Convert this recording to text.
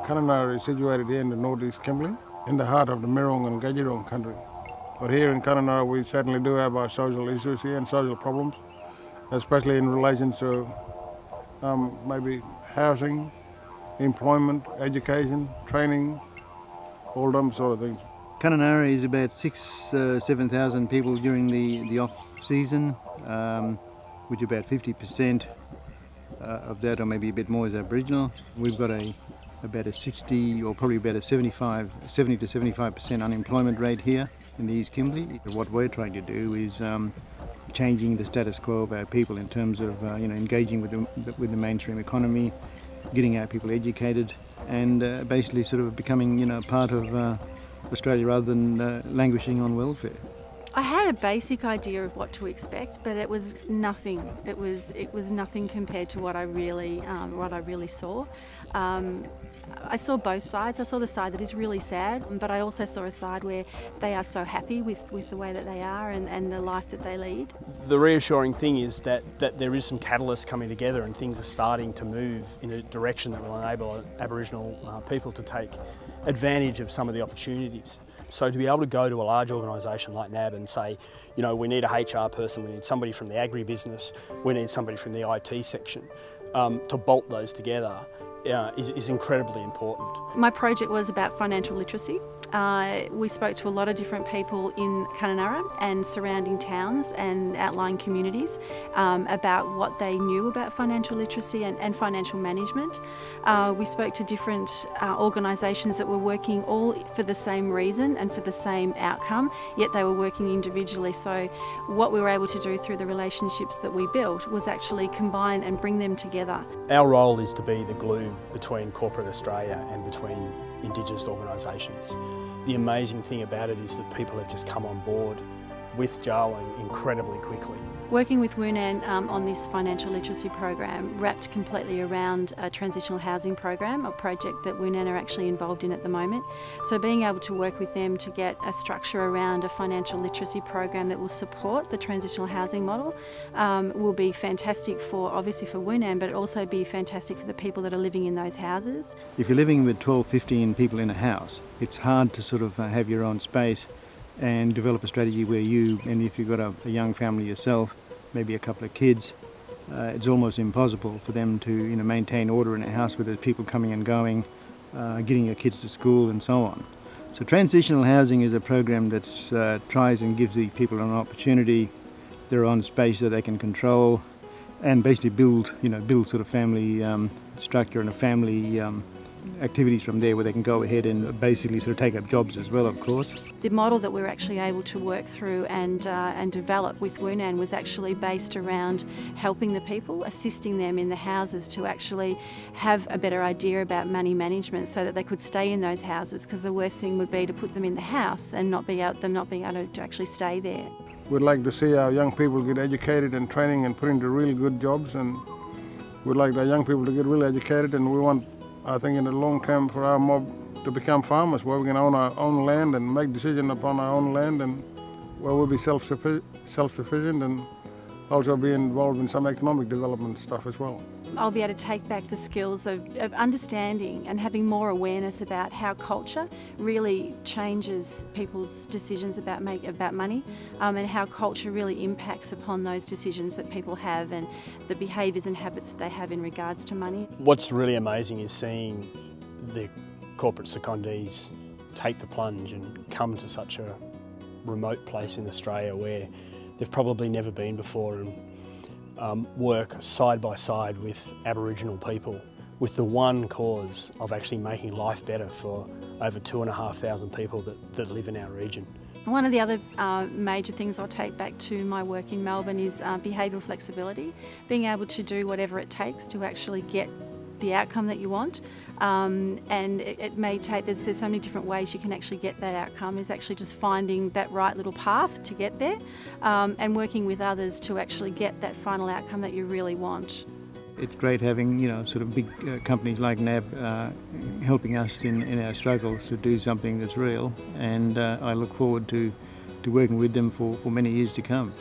Kunanurra is situated here in the northeast Kimberley, in the heart of the Mirrong and Gadjirong country. But here in Kunanurra we certainly do have our social issues here and social problems, especially in relation to maybe housing, employment, education, training, all them sort of things. Kunanurra is about 7,000 people during the off-season, which about 50% of that, or maybe a bit more, is Aboriginal. We've got about a 60 or probably about a 70 to 75% unemployment rate here in the East Kimberley. What we're trying to do is changing the status quo of our people in terms of engaging with the mainstream economy, getting our people educated, and basically sort of becoming part of Australia rather than languishing on welfare. I had a basic idea of what to expect, but it was nothing. It was nothing compared to what I really saw. I saw both sides. I saw the side that is really sad, but I also saw a side where they are so happy with the way that they are and the life that they lead. The reassuring thing is that there is some catalysts coming together and things are starting to move in a direction that will enable Aboriginal people to take advantage of some of the opportunities. So to be able to go to a large organisation like NAB and say, we need a HR person, we need somebody from the agribusiness, we need somebody from the IT section, to bolt those together is incredibly important. My project was about financial literacy. We spoke to a lot of different people in Kunanurra and surrounding towns and outlying communities about what they knew about financial literacy and financial management. We spoke to different organisations that were working all for the same reason and for the same outcome, yet they were working individually. So what we were able to do through the relationships that we built was actually combine and bring them together. Our role is to be the glue between corporate Australia and between Indigenous organisations. The amazing thing about it is that people have just come on board with Jawun incredibly quickly. Working with WUNAN on this financial literacy program wrapped completely around a transitional housing program, a project that WUNAN are actually involved in at the moment. So being able to work with them to get a structure around a financial literacy program that will support the transitional housing model will be fantastic obviously for WUNAN, but also be fantastic for the people that are living in those houses. If you're living with 12, 15 people in a house, it's hard to sort of have your own space and develop a strategy where and if you've got a young family yourself, maybe a couple of kids, it's almost impossible for them to maintain order in a house where there's people coming and going, getting your kids to school and so on. So transitional housing is a program that tries and gives the people an opportunity, their own space that they can control, and basically build sort of family structure and a family activities from there where they can go ahead and basically sort of take up jobs as well, of course. The model that we were actually able to work through and develop with WUNAN was actually based around helping the people, assisting them in the houses to actually have a better idea about money management so that they could stay in those houses, because the worst thing would be to put them in the house and not being able to actually stay there. We'd like to see our young people get educated and training and put into really good jobs, and we'd like our young people to get really educated, and we want, I think, in the long term for our mob to become farmers where we can own our own land and make decisions upon our own land, and where we'll be self-sufficient and also be involved in some economic development stuff as well. I'll be able to take back the skills of understanding and having more awareness about how culture really changes people's decisions about money, and how culture really impacts upon those decisions that people have and the behaviours and habits that they have in regards to money. What's really amazing is seeing the corporate secondees take the plunge and come to such a remote place in Australia where they've probably never been before, and work side by side with Aboriginal people with the one cause of actually making life better for over 2,500 people that live in our region. One of the other major things I'll take back to my work in Melbourne is behavioural flexibility, being able to do whatever it takes to actually get the outcome that you want, and it may take, there's so many different ways you can actually get that outcome, is actually just finding that right little path to get there, and working with others to actually get that final outcome that you really want. It's great having sort of big companies like NAB helping us in our struggles to do something that's real, and I look forward to working with them for many years to come.